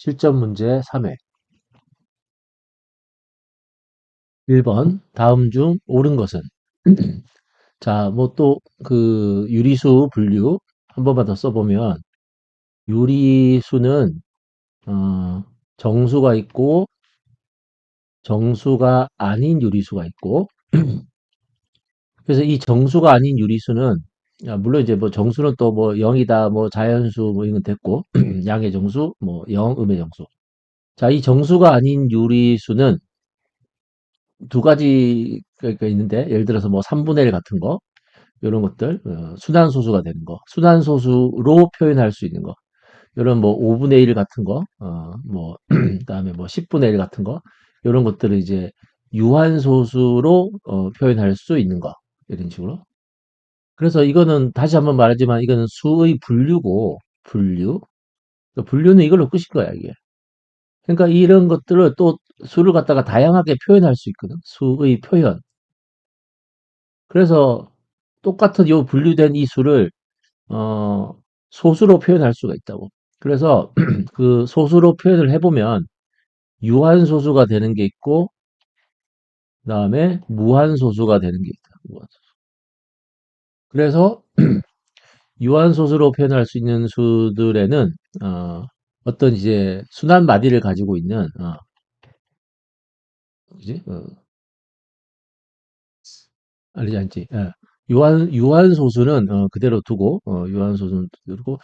실전 문제 3회. 1번. 다음 중 옳은 것은? 자, 뭐 또 그 유리수 분류 한 번만 더 써보면 유리수는 어, 정수가 있고 정수가 아닌 유리수가 있고 그래서 이 정수가 아닌 유리수는 물론 이제 뭐 정수는 또 뭐 0이다 뭐 자연수 뭐 이건 됐고 양의 정수 뭐 0, 음의 정수. 자, 이 정수가 아닌 유리수는 두 가지가 있는데 예를 들어서 뭐 3분의 1 같은 거 이런 것들 순환소수가 되는 거 순환소수로 표현할 수 있는 거 이런 뭐 5분의 1 같은 거 뭐 그다음에 뭐 10분의 1 같은 거 이런 것들을 이제 유한소수로 표현할 수 있는 거 이런 식으로 그래서 이거는 다시 한번 말하지만 이거는 수의 분류고 분류 분류는 이걸로 끝인 거야 이게 그러니까 이런 것들을 또 수를 갖다가 다양하게 표현할 수 있거든 수의 표현 그래서 똑같은 요 분류된 이 수를 어, 소수로 표현할 수가 있다고. 그래서 그 소수로 표현을 해보면 유한소수가 되는 게 있고, 그 다음에 무한소수가 되는 게 있다. 그래서 유한소수로 표현할 수 있는 수들에는 어떤 이제 순한 마디를 가지고 있는 그지? 알리지 않지? 예. 유한소수는 그대로 두고 유한소수는 두고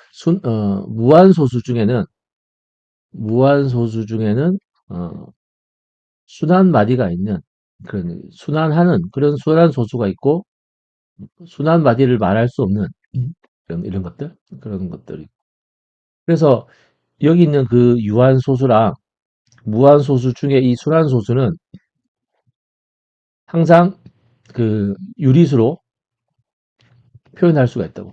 무한소수 중에는 어, 순한 마디가 있는 그런 순환하는 그런 순한 소수가 있고 순한 마디를 말할 수 없는 이런 것들 그런 것들이 그래서 여기 있는 그 유한 소수랑 무한 소수 중에 이 순한 소수는 항상 그 유리수로 표현할 수가 있다고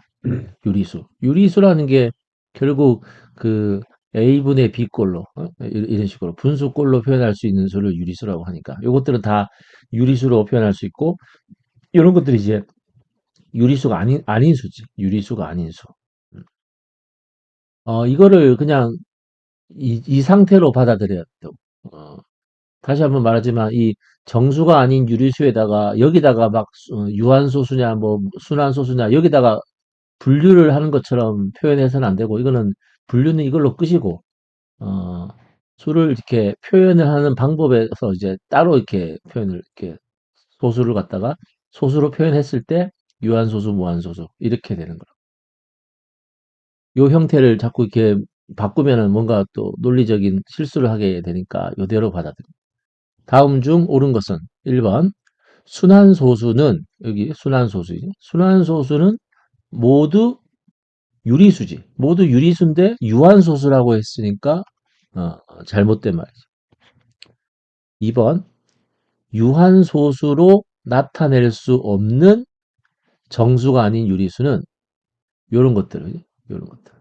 유리수라는 게 결국 그 a분의 b꼴로 이런 식으로 분수꼴로 표현할 수 있는 수를 유리수라고 하니까 요것들은 다 유리수로 표현할 수 있고 이런 것들이 이제 유리수가 아닌 수지. 유리수가 아닌 수. 이거를 그냥 이 상태로 받아들여야 돼. 어, 다시 한번 말하지만 이 정수가 아닌 유리수에다가 여기다가 막 유한소수냐 뭐 순환소수냐 여기다가 분류를 하는 것처럼 표현해서는 안 되고 이거는 분류는 이걸로 끝이고 어, 수를 이렇게 표현을 하는 방법에서 이제 따로 이렇게 표현을 이렇게 소수를 갖다가 소수로 표현했을 때 유한소수, 무한소수 이렇게 되는 거예요. 요 형태를 자꾸 이렇게 바꾸면은 뭔가 또 논리적인 실수를 하게 되니까 요대로 받아들입니다. 다음 중 옳은 것은 1번 순환소수는 여기 순환소수이죠. 순환소수는 모두 유리수지. 모두 유리수인데 유한소수라고 했으니까 잘못된 말이죠. 2번 유한소수로 나타낼 수 없는 정수가 아닌 유리수는 요런 것들, 요런 것들.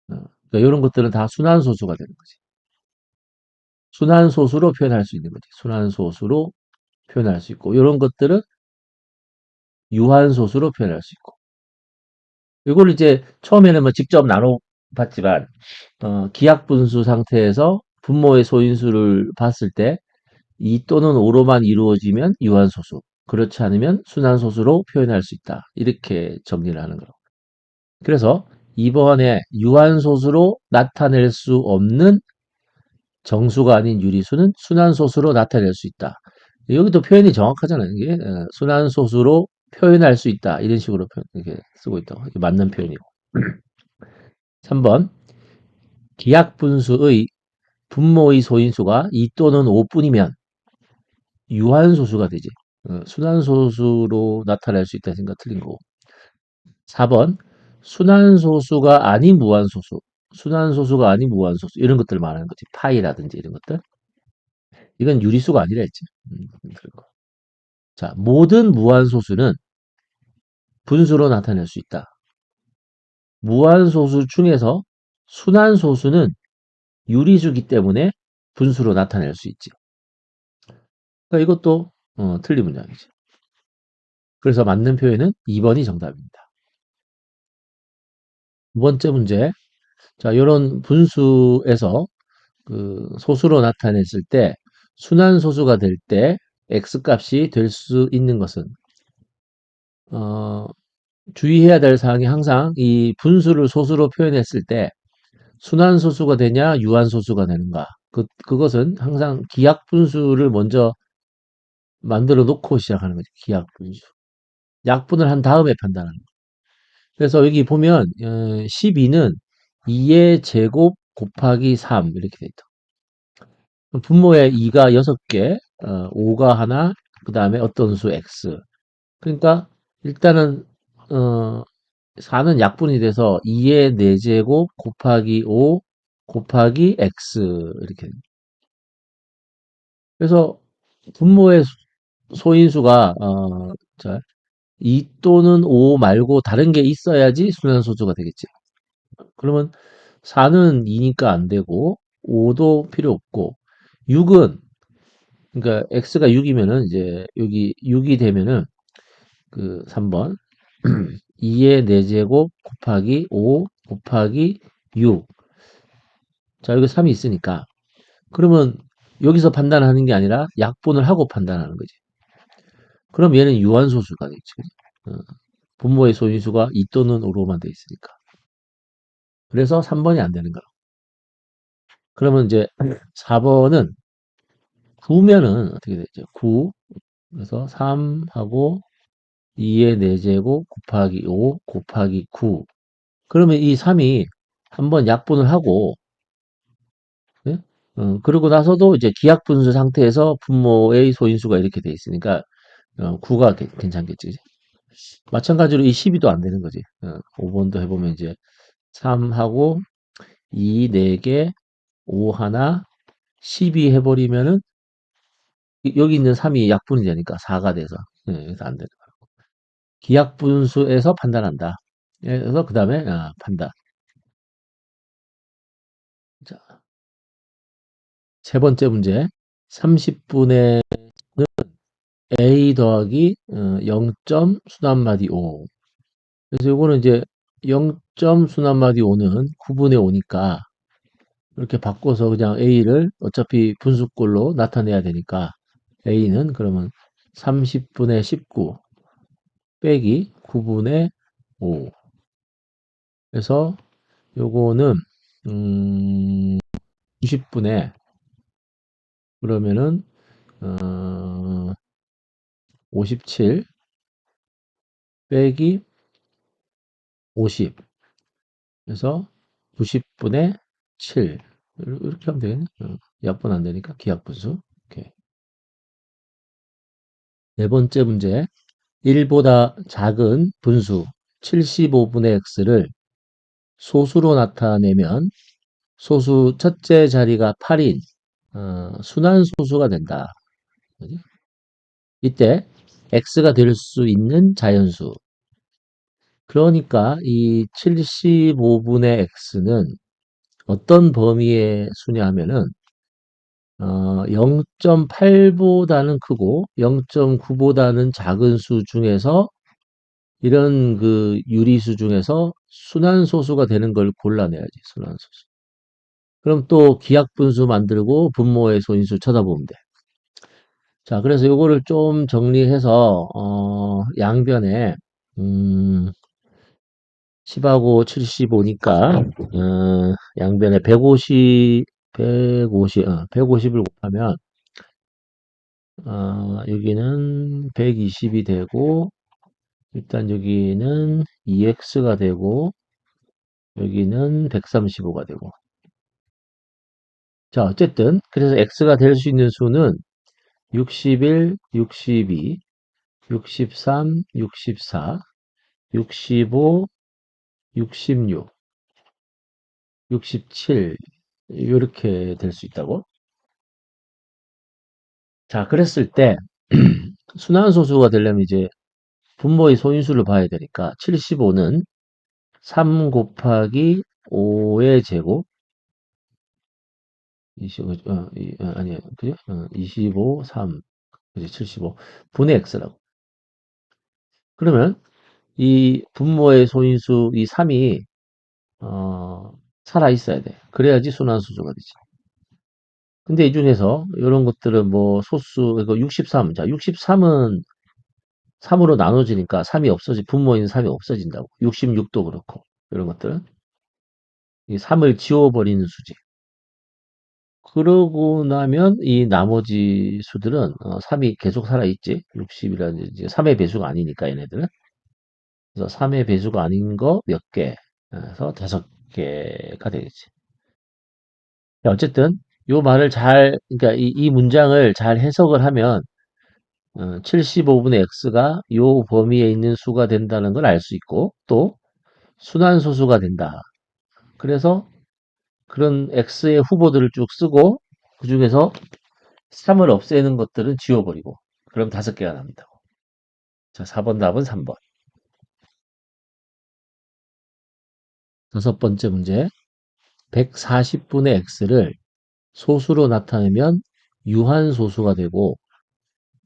그러니까 요런 것들은 다 순환소수가 되는 거지. 순환소수로 표현할 수 있는 거지. 순환소수로 표현할 수 있고, 이런 것들은 유한소수로 표현할 수 있고. 이걸 이제 처음에는 뭐 직접 나눠봤지만, 기하분수 상태에서 분모의 소인수를 봤을 때, 2 또는 5로만 이루어지면 유한소수, 그렇지 않으면 순환소수로 표현할 수 있다. 이렇게 정리를 하는 거로. 그래서 이번에 유한소수로 나타낼 수 없는 정수가 아닌 유리수는 순환소수로 나타낼 수 있다. 여기도 표현이 정확하잖아요. 이게 순환소수로 표현할 수 있다. 이런 식으로 이렇게 쓰고 있다고. 이게 맞는 표현이고. 3번 기하분수의 분모의 소인수가 2 또는 5뿐이면 유한소수가 되지. 순환소수로 나타낼 수 있다 생각 틀린 거고. 4번 순환소수가 아닌 무한소수. 순환소수가 아닌 무한소수. 이런 것들 말하는 거지. 파이라든지 이런 것들. 이건 유리수가 아니라 했지. 그리고. 자, 모든 무한소수는 분수로 나타낼 수 있다. 무한소수 중에서 순환소수는 유리수기 때문에 분수로 나타낼 수 있지. 그러니까 이것도 틀린 문장이지. 그래서 맞는 표현은 2번이 정답입니다. 두 번째 문제. 자, 요런 분수에서 그 소수로 나타냈을 때 순환소수가 될 때 x 값이 될 수 있는 것은 어, 주의해야 될 사항이 항상 이 분수를 소수로 표현했을 때 순환소수가 되냐 유한소수가 되는가 그것은 항상 기하분수를 먼저 만들어 놓고 시작하는 거죠. 기하분수. 약분을 한 다음에 판단하는 거예요. 그래서 여기 보면 12는 2의 제곱 곱하기 3 이렇게 돼 있다. 분모에 2가 6개, 5가 하나, 그 다음에 어떤 수 x. 그러니까 일단은 4는 약분이 돼서 2의 4제곱 곱하기 5 곱하기 x 이렇게. 그래서 분모의 소인수가 자, 2 또는 5 말고 다른 게 있어야지 순환소수가 되겠지. 그러면 4는 2니까 안 되고 5도 필요 없고 6은 그러니까 x가 6이면은 이제 여기 6이 되면은 그 3번 2의 4제곱 곱하기 5 곱하기 6. 자, 여기 3이 있으니까 그러면 여기서 판단하는 게 아니라 약분을 하고 판단하는 거지. 그럼 얘는 유한소수가 되겠지. 그지? 분모의 소인수가 2 또는 5로만 돼 있으니까. 그래서 3번이 안 되는 거야. 그러면 이제 4번은 9면은 어떻게 되죠? 9. 그래서 3하고 2의 4제곱 곱하기 5 곱하기 9. 그러면 이 3이 한번 약분을 하고, 예? 그러고 나서도 이제 기하분수 상태에서 분모의 소인수가 이렇게 돼 있으니까 9가 괜찮겠지. 그지? 마찬가지로 이 12도 안 되는 거지. 5번도 해보면 이제 3하고 2 4개, 5 하나, 12 해버리면은 여기 있는 3이 약분이 되니까 4가 돼서 그래서 안 되는 거야. 기하분수에서 판단한다. 예, 그래서 그 다음에 판단. 자, 세 번째 문제. 30분의 a 더하기 0점 수납마디 5. 그래서 요거는 이제 0점 수납마디 5는 9분의 5니까 이렇게 바꿔서 그냥 a를 어차피 분수꼴로 나타내야 되니까 a는 그러면 30분의 19 빼기 9분의 5. 그래서 요거는 90분의 그러면은 57 빼기 50. 그래서 90분의 7. 이렇게 하면 되겠네. 약분 안 되니까 기하분수. 오케이. 네 번째 문제. 1보다 작은 분수 75분의 x를 소수로 나타내면 소수 첫째 자리가 8인 순환소수가 된다. 그지? 이때 x가 될 수 있는 자연수. 그러니까 이 75분의 x는 어떤 범위의 수냐 하면은 0.8보다는 크고 0.9보다는 작은 수 중에서 이런 그 유리수 중에서 순환소수가 되는 걸 골라내야지. 순환소수. 그럼 또 기하분수 만들고 분모의 소인수 쳐다보면 돼. 자, 그래서 요거를 좀 정리해서 양변에 음, 10하고 75니까 양변에 150을 곱하면 여기는 120이 되고 일단 여기는 2x가 되고 여기는 135가 되고 자 어쨌든 그래서 x가 될 수 있는 수는 61, 62, 63, 64, 65, 66, 67 이렇게 될 수 있다고. 자 그랬을 때 순환소수가 되려면 이제 분모의 소인수를 봐야 되니까 75는 3 곱하기 5의 제곱 25, 아니야, 그죠? 25, 3, 그지? 75 분의 x라고. 그러면 이 분모의 소인수 이 3이 살아 있어야 돼. 그래야지 순환소수가 되지. 근데 이 중에서 이런 것들은 뭐 소수, 이거 63, 자, 63은 3으로 나눠지니까 3이 분모인 3이 없어진다고. 66도 그렇고, 이런 것들은. 이 3을 지워버리는 수지. 그러고 나면 이 나머지 수들은 3이 계속 살아있지. 60이라는 이제 3의 배수가 아니니까 얘네들은. 그래서 3의 배수가 아닌 거 몇 개. 그래서 5개가 되겠지. 어쨌든 요 말을 그러니까 이 문장을 잘 해석을 하면 75분의 x가 요 범위에 있는 수가 된다는 걸 알 수 있고 또 순환소수가 된다. 그래서 그런 x의 후보들을 쭉 쓰고 그 중에서 3을 없애는 것들은 지워버리고 그럼 5개가 납니다. 자, 4번 답은 3번. 다섯 번째 문제. 140분의 x를 소수로 나타내면 유한소수가 되고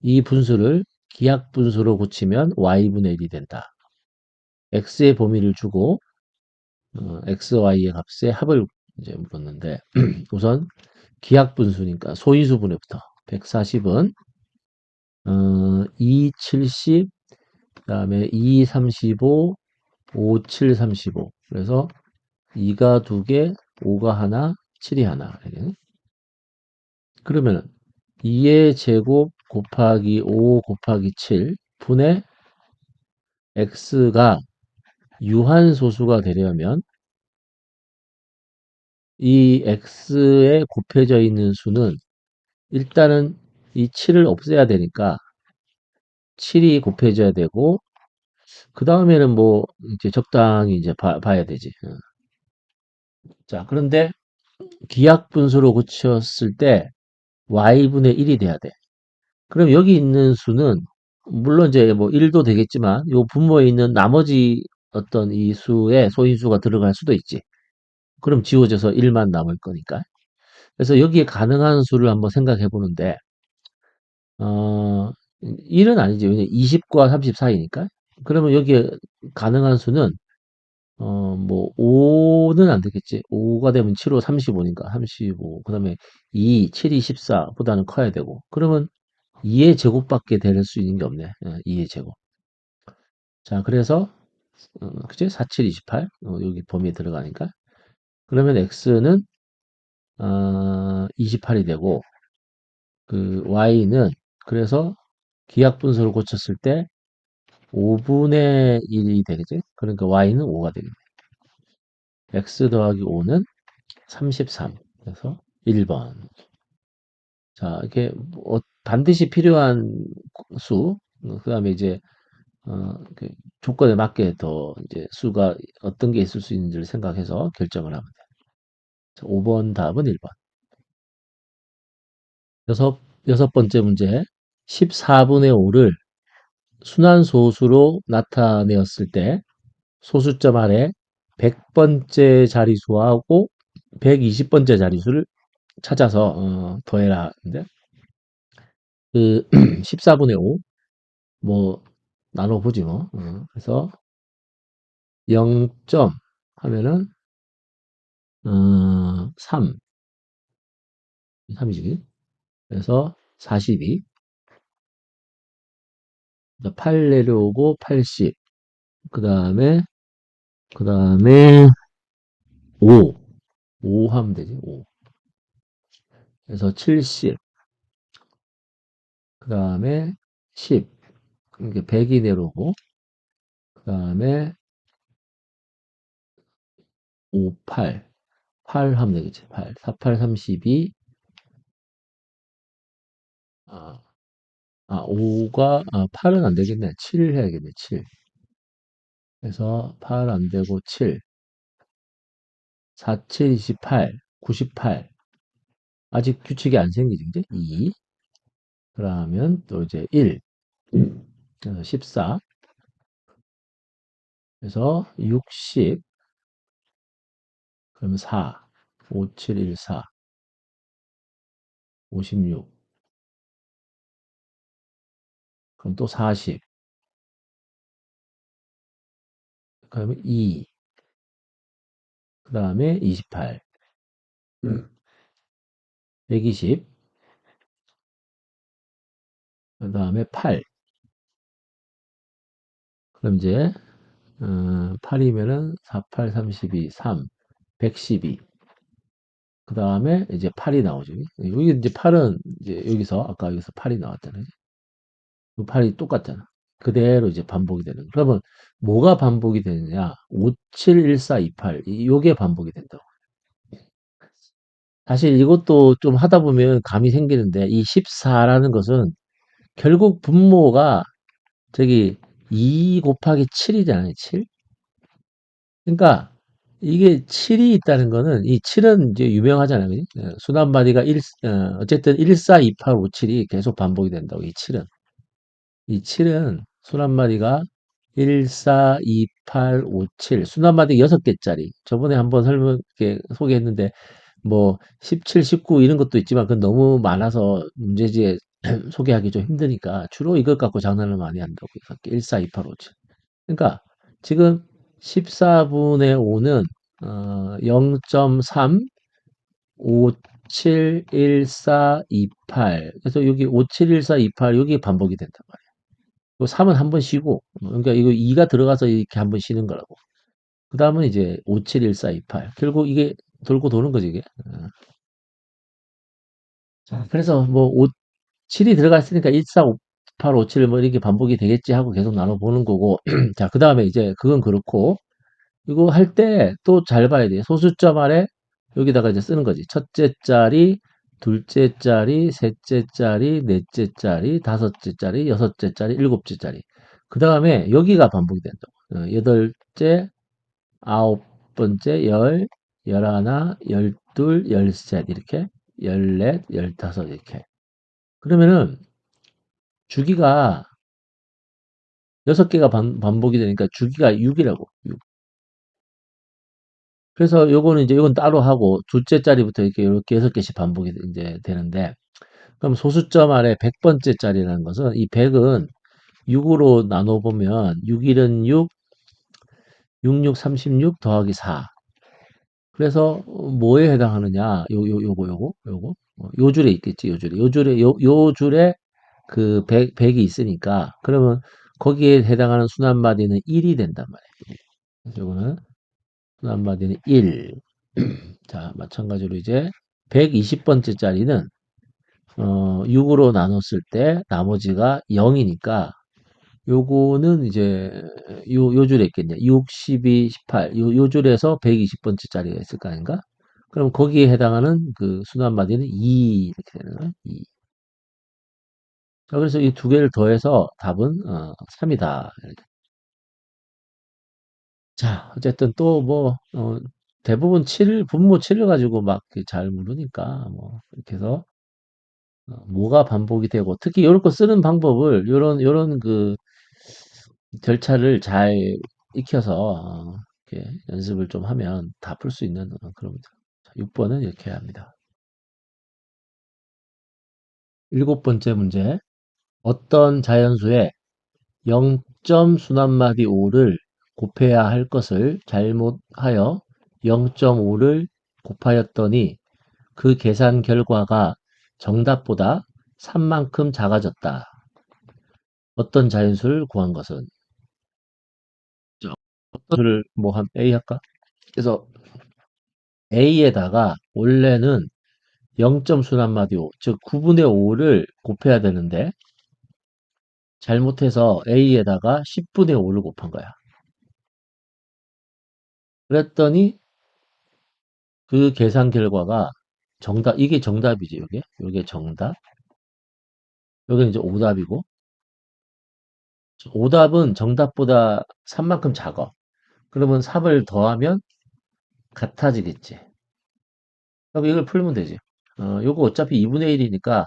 이 분수를 기하분수로 고치면 y분의 1이 된다. x의 범위를 주고 x, y의 값의 합을 이제 물었는데 우선 기하분수니까 소인수분해부터 140은 2, 70, 그다음에 2, 35, 5, 7, 35. 그래서 2가 2개, 5가 하나, 7이 하나. 그러면 2의 제곱 곱하기 5 곱하기 7 분의 x가 유한소수가 되려면 이 x에 곱해져 있는 수는 일단은 이 7을 없애야 되니까 7이 곱해져야 되고 그 다음에는 뭐 이제 적당히 이제 봐야 되지. 자, 그런데 기하분수로 고쳤을 때 y분의 1이 돼야 돼. 그럼 여기 있는 수는 물론 이제 뭐 1도 되겠지만 요 분모에 있는 나머지 어떤 이 수에 소인수가 들어갈 수도 있지. 그럼 지워져서 1만 남을 거니까. 그래서 여기에 가능한 수를 한번 생각해 보는데 어 1은 아니지. 왜냐 20과 30 사이니까. 그러면 여기에 가능한 수는 뭐 5는 안 되겠지. 5가 되면 7호 35니까 35. 그다음에 2, 7이 14보다는 커야 되고. 그러면 2의 제곱밖에 될 수 있는 게 없네. 2의 제곱. 자, 그래서 그치? 4, 7, 28. 여기 범위에 들어가니까. 그러면 x는 28이 되고 그 y는 그래서 기하분수를 고쳤을 때 5분의 1이 되겠지? 그러니까 y는 5가 되겠네. x 더하기 5는 33. 그래서 1번. 자, 이렇게 반드시 필요한 수, 그 다음에 이제 그 조건에 맞게 더 이제 수가 어떤 게 있을 수 있는지를 생각해서 결정을 하면 돼. 자, 5번 답은 1번. 여섯 번째 문제. 14분의 5를 순환소수로 나타내었을 때 소수점 아래 100번째 자리수하고 120번째 자리수를 찾아서 더해라. 근데 그 14분의 5, 뭐 나눠보지 뭐. 그래서 0점 하면은 3, 3이지. 그래서 42. 8 내려오고 80. 그 다음에 5. 5 하면 되지. 5. 그래서 70. 그 다음에 10. 이게 100이 내려오고 그 다음에 5, 8. 8 하면 되겠지. 8. 4, 8, 32. 아, 8은 안 되겠네. 7 해야겠네. 7. 그래서 8 안 되고 7. 4, 7, 28. 98. 아직 규칙이 안 생기지, 그지? 2. 그러면 또 이제 1. 그래서 14. 그래서 60. 그러면 4. 5, 7, 1, 4. 56. 그럼 또 40. 그러면 2. 그 다음에 28, 120, 그 다음에 8. 그럼 이제 8이면은 4, 8, 32, 3, 112. 그 다음에 이제 8이 나오죠. 여기 이제 8은 이제 여기서 아까 여기서 8이 나왔잖아요. 그 8이 똑같잖아. 그대로 이제 반복이 되는. 그러면 뭐가 반복이 되느냐? 5, 7, 1, 4, 2, 8. 요게 반복이 된다고. 사실 이것도 좀 하다 보면 감이 생기는데 이 14라는 것은 결국 분모가 저기 2 곱하기 7이잖아요. 7. 그러니까 이게 7이 있다는 거는 이 7은 이제 유명하잖아요. 그지? 수납마디가 어쨌든 1, 4, 2, 8, 5, 7이 계속 반복이 된다고. 이 7은. 이 7은 수납마디가 1, 4, 2, 8, 5, 7. 수납마디 6개짜리. 저번에 한번 이렇게 소개했는데 뭐 17, 19 이런 것도 있지만 그건 너무 많아서 문제지에 소개하기 좀 힘드니까 주로 이것 갖고 장난을 많이 한다고. 1, 4, 2, 8, 5, 7. 그러니까 지금 14분의 5는 0.3, 5, 7, 1, 4, 2, 8. 그래서 여기 5, 7, 1, 4, 2, 8 여기 반복이 된단 말이에요. 3은 한 번 쉬고 그러니까 이거 2가 들어가서 이렇게 한 번 쉬는 거라고. 그 다음은 이제 5, 7, 1, 4, 2, 8. 결국 이게 돌고 도는 거지 이게. 자, 그래서 뭐 5, 7이 들어가 있으니까 1, 4, 5, 8, 5, 7 뭐 이렇게 반복이 되겠지 하고 계속 나눠보는 거고. 자, 그 다음에 이제 그건 그렇고 이거 할 때 또 잘 봐야 돼. 소수점 아래 여기다가 이제 쓰는 거지. 첫째 자리, 둘째 자리, 셋째 자리, 넷째 자리, 다섯째 자리, 여섯째 자리, 일곱째 자리. 그 다음에 여기가 반복이 된다고. 여덟째, 아홉 번째, 열하나, 열둘, 열셋 이렇게 열넷, 열다섯 이렇게. 그러면은 주기가 여섯 개가 반복이 되니까 주기가 6이라고. 그래서 요거는 이제 이건 따로 하고 둘째 자리부터 이렇게 6개씩 반복이 이제 되는데 그럼 소수점 아래 100번째 자리라는 것은 이 100은 6으로 나눠 보면 6일은 6, 66, 36 더하기 4. 그래서 뭐에 해당하느냐? 요거. 요 줄에 있겠지, 요 줄에. 요 줄에 그 100이 있으니까 그러면 거기에 해당하는 수납마디는 1이 된단 말이에요. 그래서 요거는 수납마디는 1. 자, 마찬가지로 이제 120번째 자리는 6으로 나눴을 때 나머지가 0이니까 요거는 이제 요 줄에 있겠네. 6, 12, 18. 요 줄에서 120번째 자리가 있을 거 아닌가? 그럼 거기에 해당하는 그 순환마디는 2 이렇게 되는 거야. 2. 자, 그래서 이 두 개를 더해서 답은 3이다. 자, 어쨌든 또 뭐 대부분 7, 분모 7을 가지고 막 잘 모르니까 뭐 이렇게 해서 뭐가 반복이 되고 특히 이런 거 쓰는 방법을 요런 그 절차를 잘 익혀서 이렇게 연습을 좀 하면 다 풀 수 있는 그런 문제. 6번은 이렇게 해야 합니다. 일곱 번째 문제. 어떤 자연수에 0점 순환마디 5를 곱해야 할 것을 잘못하여 0.5를 곱하였더니 그 계산 결과가 정답보다 3만큼 작아졌다. 어떤 자연수를 구한 것은? 자, 어떤 수를 뭐 한 A 할까? 그래서 A에다가 원래는 0점 순환마디 5, 즉 9분의 5를 곱해야 되는데 잘못해서 A에다가 10분의 5를 곱한 거야. 그랬더니 그 계산 결과가 이게 정답이지, 요게 정답. 요게 이제 오답이고, 오답은 정답보다 3만큼 작아. 그러면 3을 더하면 같아지겠지. 그럼 이걸 풀면 되지. 요거 어차피 2분의 1이니까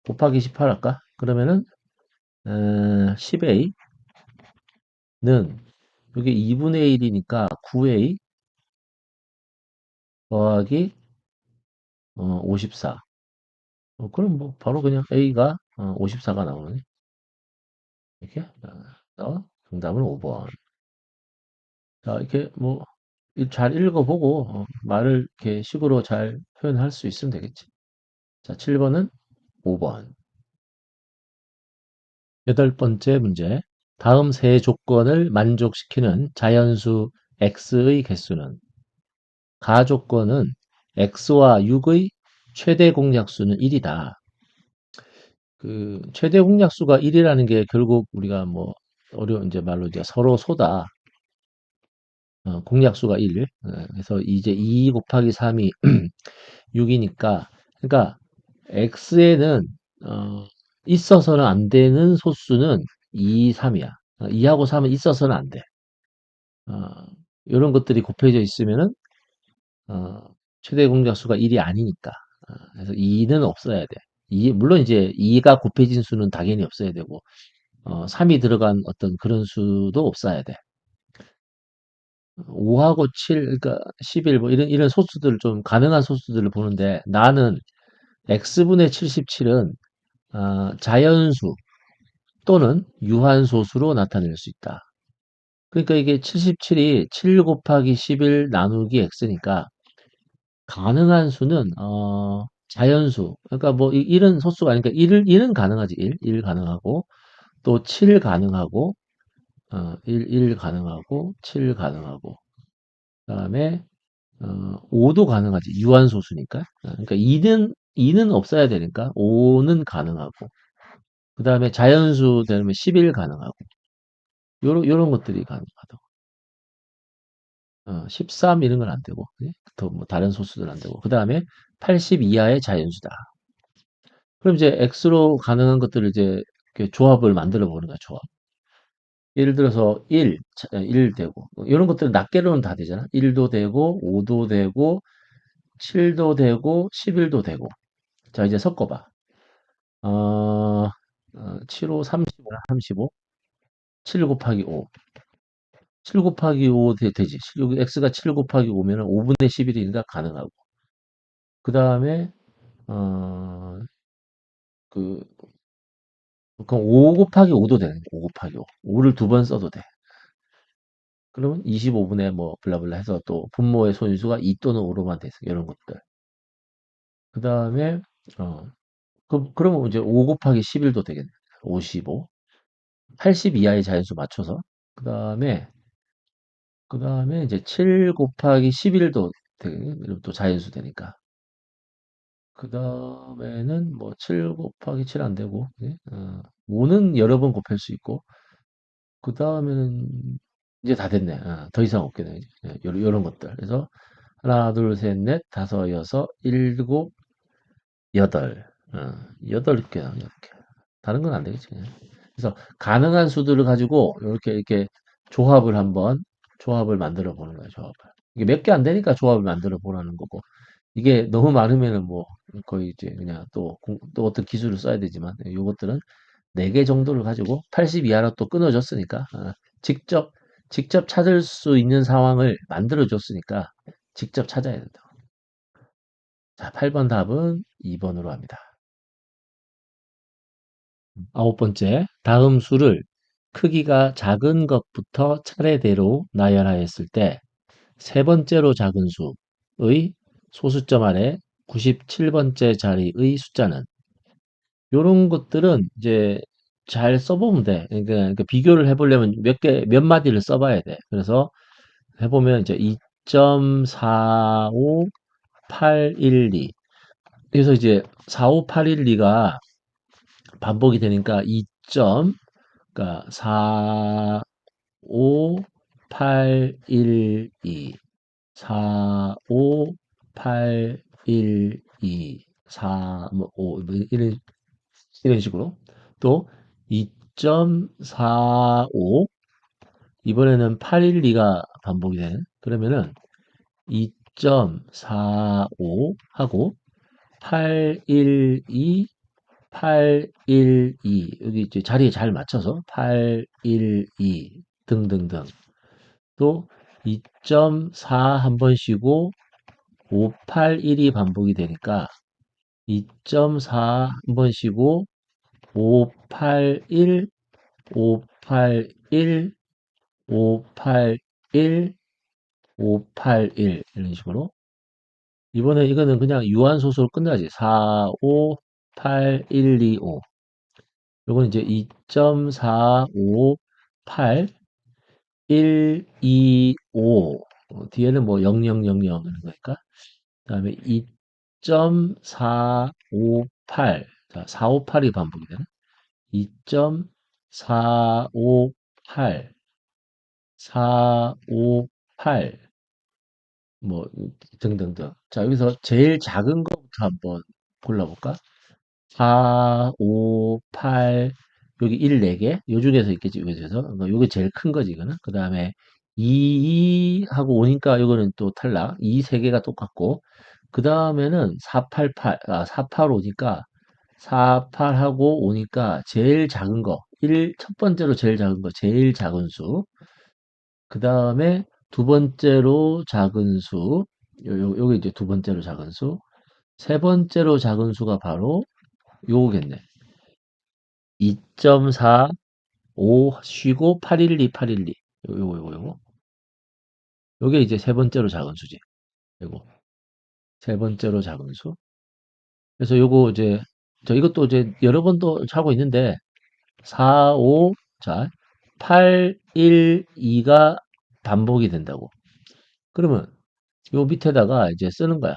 곱하기 18 할까? 그러면은 10A는 이게 2분의 1이니까 9A 더하기 54. 그럼 뭐 바로 그냥 A가 54가 나오네. 이렇게. 정답은 5번. 자, 이렇게 뭐 잘 읽어보고 말을 이렇게 식으로 잘 표현할 수 있으면 되겠지. 자, 7번은 5번. 여덟 번째 문제. 다음 세 조건을 만족시키는 자연수 x의 개수는 가조건은 x와 6의 최대 공약수는 1이다. 그 최대 공약수가 1이라는 게 결국 우리가 뭐 어려운 이제 말로 이제 서로 소다. 공약수가 1. 그래서 이제 2 곱하기 3이 6이니까 그러니까 x에는 어, 있어서는 안 되는 소수는 2, 3이야. 2하고 3은 있어서는 안 돼. 이런 것들이 곱해져 있으면은 어, 최대 공약수가 1이 아니니까. 그래서 2는 없어야 돼. 물론 이제 2가 곱해진 수는 당연히 없어야 되고 3이 들어간 어떤 그런 수도 없어야 돼. 5하고 7, 그러니까 11, 뭐 이런 소수들을 좀 가능한 소수들을 보는데 나는 x분의 77은 자연수 또는 유한소수로 나타낼 수 있다. 그러니까 이게 77이 7 곱하기 11 나누기 x니까 가능한 수는 자연수. 그러니까 뭐 1은 소수가 아니니까 1은 가능하지. 1 가능하고 또 7 가능하고 1 가능하고 7 가능하고 그다음에 5도 가능하지. 유한소수니까. 그러니까 2는 없어야 되니까 5는 가능하고 그다음에 자연수 되면 11 가능하고 요런 것들이 가능하다고. 13 이런 건 안 되고 더 뭐 다른 소수들 안 되고 그다음에 80 이하의 자연수다. 그럼 이제 x로 가능한 것들을 이제 이렇게 조합을 만들어 보는 거야, 조합. 예를 들어서 1 되고 이런 것들은 낱개로는 다 되잖아. 1도 되고 5도 되고 7도 되고 11도 되고. 자, 이제 섞어봐. 7, 5, 35, 35, 7 곱하기 5. 7 곱하기 5 되지. 여기 x가 7 곱하기 5면 5분의 11이니까 가능하고. 그 다음에, 어, 그, 그럼 5 곱하기 5도 되는 거야. 5 곱하기 5. 5를 두 번 써도 돼. 그러면 25분의 뭐, 블라블라 해서 또 분모의 소인수가 2 또는 5로만 돼 있어. 이런 것들. 그 다음에, 어, 그러면 이제 5 곱하기 11도 되겠네. 55. 80 이하의 자연수 맞춰서. 그 다음에, 그 다음에 이제 7 곱하기 11도 되게, 이러면 또 자연수 되니까. 그 다음에는 뭐 7 곱하기 7 안 되고, 예? 5는 여러 번 곱할 수 있고, 그 다음에는 이제 다 됐네. 더 이상 없겠네. 요런 것들. 그래서 하나, 둘, 셋, 넷, 다섯, 여섯, 일곱, 여덟. 8개, 8개. 다른 건 안 되겠지. 그래서 가능한 수들을 가지고 이렇게 조합을 한번 조합을 만들어 보는 거야, 조합을. 이게 몇 개 안 되니까 조합을 만들어 보라는 거고. 이게 너무 많으면은 뭐 거의 이제 그냥 또 어떤 기술을 써야 되지만 요것들은 4개 정도를 가지고 80 이하로 또 끊어줬으니까 직접 직접 찾을 수 있는 상황을 만들어 줬으니까 직접 찾아야 된다. 자, 8번 답은 2번으로 합니다. 아홉 번째, 다음 수를 크기가 작은 것부터 차례대로 나열하였을 때 세 번째로 작은 수의 소수점 아래 97번째 자리의 숫자는 요런 것들은 이제 잘 써보면 돼. 그러니까 비교를 해보려면 몇 마디를 써봐야 돼. 그래서 해보면 이제 2.45812. 그래서 이제 45812가 반복이 되니까 2점, 그러니까 45812, 45812, 4, 뭐, 5, 이런 식으로. 또 2.45, 이번에는 812가 반복이 되는. 그러면은 2.45 하고 812, 812 여기 이제 자리에 잘 맞춰서 812 등등등. 또 2.4 한 번 쉬고 581이 반복이 되니까 2.4 한 번 쉬고 581, 581, 581, 581 이런 식으로. 이번에 이거는 그냥 유한소수로 끝나지. 4, 5, 8, 1, 2, 5. 요건 이제 2.458 1, 2, 5. 뒤에는 뭐 0000 이런 거니까. 그다음에 2.458. 자, 458이 반복이 되네. 2.458, 458, 뭐 등등등. 자, 여기서 제일 작은 거부터 한번 골라볼까? 4, 5, 8, 여기 1, 4개. 요 중에서 있겠지, 요 중에서. 그러니까 요게 제일 큰 거지, 이거는. 그 다음에 2 하고 오니까 요거는 또 탈락. 2, 3개가 똑같고. 그 다음에는 488, 485니까 48하고 오니까 제일 작은 거. 첫 번째로 제일 작은 거, 제일 작은 수. 그 다음에 두 번째로 작은 수. 요게 이제 두 번째로 작은 수. 세 번째로 작은 수가 바로 요거겠네. 2.4, 5 쉬고 812, 812. 요거. 요게 이제 세 번째로 작은 수지. 요거. 세 번째로 작은 수. 그래서 요거 이제, 이것도 이제 여러 번도 하고 있는데, 4, 5, 자, 8, 1, 2가 반복이 된다고. 그러면 요 밑에다가 이제 쓰는 거야.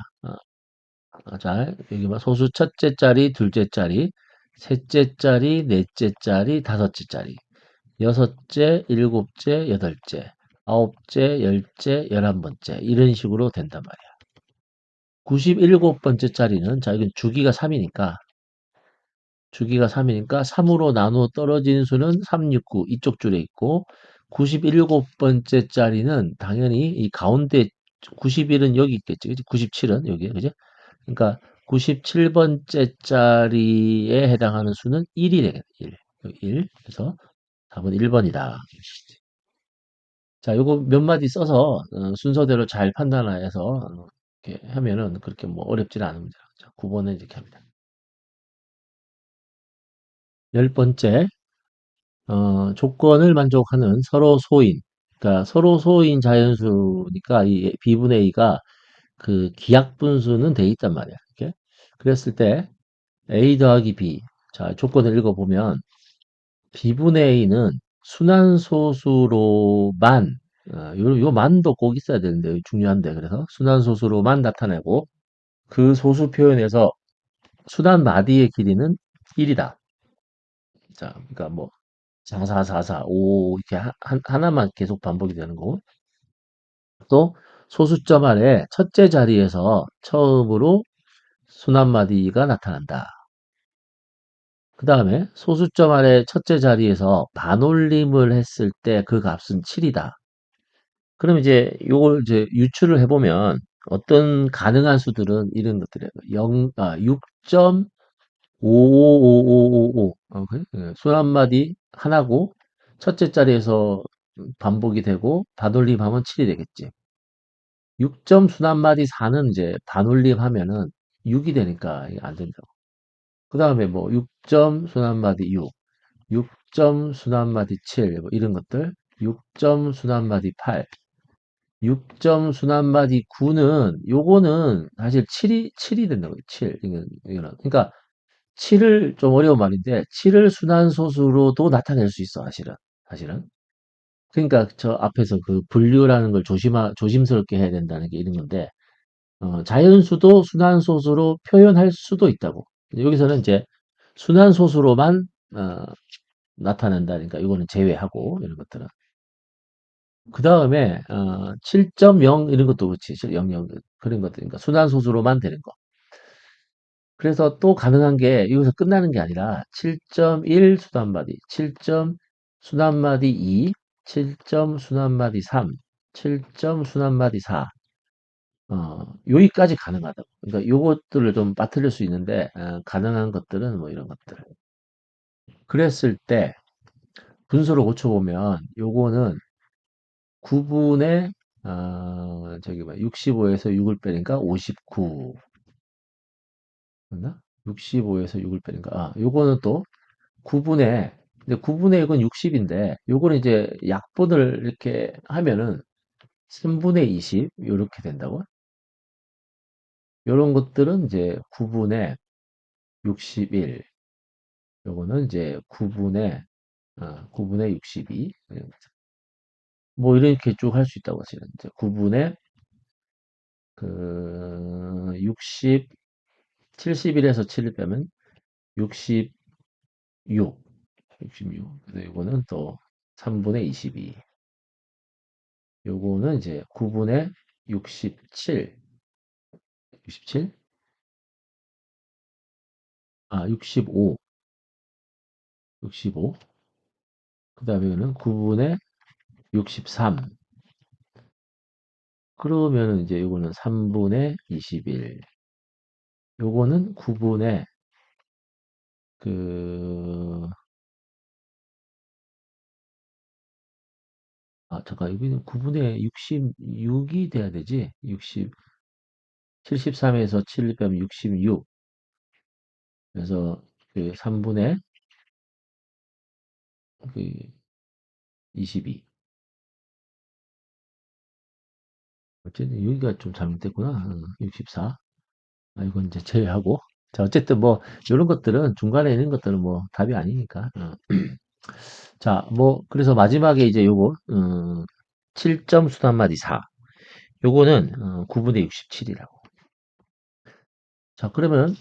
자, 여기 봐. 소수 첫째 자리, 둘째 자리, 셋째 자리, 넷째 자리, 다섯째 자리. 여섯째, 일곱째, 여덟째, 아홉째, 열째, 11번째. 이런 식으로 된단 말이야. 97번째 짜리는, 자, 이건 주기가 3이니까, 주기가 3이니까 3으로 나누어 떨어진 수는 369, 이쪽 줄에 있고, 97번째 짜리는 당연히 이 가운데 91은 여기 있겠지. 그지? 97은 여기, 그지? 그러니까 97번째 짜리에 해당하는 수는 1이 되겠네. 1. 1. 그래서 답은 1번이다. 자, 요거 몇 마디 써서 순서대로 잘 판단해서 이렇게 하면은 그렇게 뭐 어렵지는 않습니다. 자, 9번은 이렇게 합니다. 열 번째, 조건을 만족하는 서로 소인. 그러니까 서로 소인 자연수니까 이 B분의 A가 그 기하분수는 돼 있단 말이야. 이렇게. 그랬을 때 A 더하기 B. 자, 조건을 읽어보면 B분의 A는 순환소수로만, 요 만도 꼭 있어야 되는데, 중요한데, 그래서 순환소수로만 나타내고, 그 소수 표현에서 순환 마디의 길이는 1이다. 자, 그러니까 뭐, 4, 4, 4, 4, 5, 이렇게 하나만 계속 반복이 되는 거고, 또, 소수점 아래 첫째 자리에서 처음으로 순환 마디가 나타난다. 그 다음에 소수점 아래 첫째 자리에서 반올림을 했을 때 그 값은 7이다. 그럼 이제 요걸 이제 유추를 해보면 어떤 가능한 수들은 이런 것들이에요. 6.55555. 그래? 예, 순 한마디 하나고 첫째 자리에서 반복이 되고 반올림하면 7이 되겠지. 6점 순 한마디 4는 이제 반올림 하면은 6이 되니까 이게 안 된다고. 그 다음에 뭐 6점 순 한마디 6, 6점 순 한마디 7, 뭐 이런 것들, 6점 순 한마디 8, 6점 순환마디 9는 요거는 사실 7이 된다고요. 7. 이거는. 그러니까 7을 좀 어려운 말인데 7을 순환소수로도 나타낼 수 있어, 사실은. 사실은. 그러니까 저 앞에서 그 분류라는 걸 조심스럽게 해야 된다는 게 이런 건데 자연수도 순환소수로 표현할 수도 있다고. 여기서는 이제 순환소수로만 나타낸다니까 이거는 제외하고 이런 것들은. 그 다음에 7.0 이런 것도 그렇지. 00 그런 것들. 그러니까 순환소수로만 되는 거. 그래서 또 가능한 게 여기서 끝나는 게 아니라 7.1 순환마디, 7점 순환마디 2, 7점 순환마디 3, 7점 순환마디 4. 여기까지 가능하다고. 그러니까 요것들을 좀 빠뜨릴 수 있는데 가능한 것들은 뭐 이런 것들. 그랬을 때 분수로 고쳐보면 요거는 9분의 저기 뭐 65에서 6을 빼니까 59 맞나? 65에서 6을 빼니까 요거는 또 9분의 근데 9분의 6은 60인데 요거는 이제 약분을 이렇게 하면은 3분의 20 이렇게 된다고? 요런 것들은 이제 9분의 61 요거는 이제 9분의 62 뭐 이렇게 쭉 할 수 있다고 하시는 이제 9분의 그 60, 71에서 7을 빼면 66, 66. 그래서 이거는 또 3분의 22. 요거는 이제 9분의 67, 67? 65, 65. 그 다음에 이거는 9분의 63. 그러면은 이제 요거는 3분의 21. 요거는 9분의 그, 잠깐, 여기는 9분의 66이 돼야 되지? 73에서 7을 빼면 66. 그래서 그 3분의 그 22. 어쨌든 여기가 좀 잘못됐구나. 64. 이건 이제 제외하고. 자, 어쨌든 뭐, 이런 것들은 중간에 있는 것들은 뭐 답이 아니니까. 자, 뭐, 그래서 마지막에 이제 요거, 7점 수단마디 4. 요거는 9분의 67이라고. 자, 그러면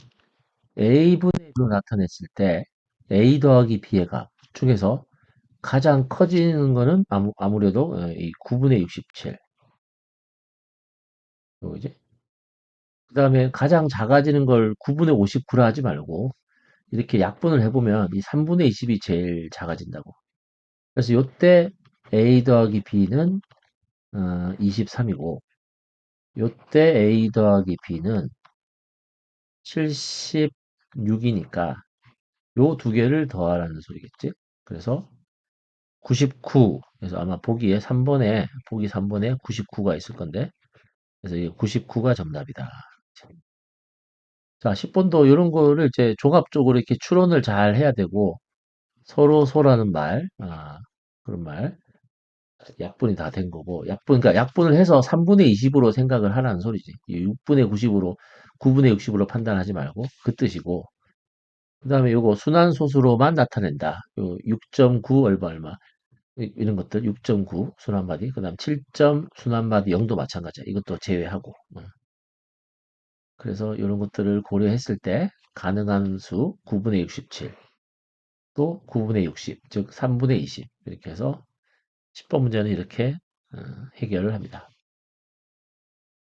A분의 1로 나타냈을 때 A 더하기 B의 값 중에서 가장 커지는 거는 아무래도 이 9분의 67. 요거지. 그 다음에 가장 작아지는 걸 9분의 59라 하지 말고 이렇게 약분을 해보면 이 3분의 20이 제일 작아진다고. 그래서 요때 A 더하기 B는 23이고 요때 A 더하기 B는 76이니까 요 두 개를 더하라는 소리겠지. 그래서 99. 그래서 아마 보기 3번에 99가 있을 건데 그래서 이 99가 정답이다. 자, 10번도 이런 거를 이제 종합적으로 이렇게 추론을 잘 해야 되고 서로 소라는 말, 그런 말, 약분이 다 된 거고, 그러니까 약분을 해서 3분의 20으로 생각을 하라는 소리지. 6분의 90으로, 9분의 60으로 판단하지 말고, 그 뜻이고, 그 다음에 요거 순환소수로만 나타낸다. 요 6.9 얼마 얼마. 이런 것들, 6.9 순환마디, 그 다음 7점 순환마디 0도 마찬가지야. 이것도 제외하고. 그래서 이런 것들을 고려했을 때, 가능한 수 9분의 67, 또 9분의 60, 즉 3분의 20. 이렇게 해서 10번 문제는 이렇게 해결을 합니다.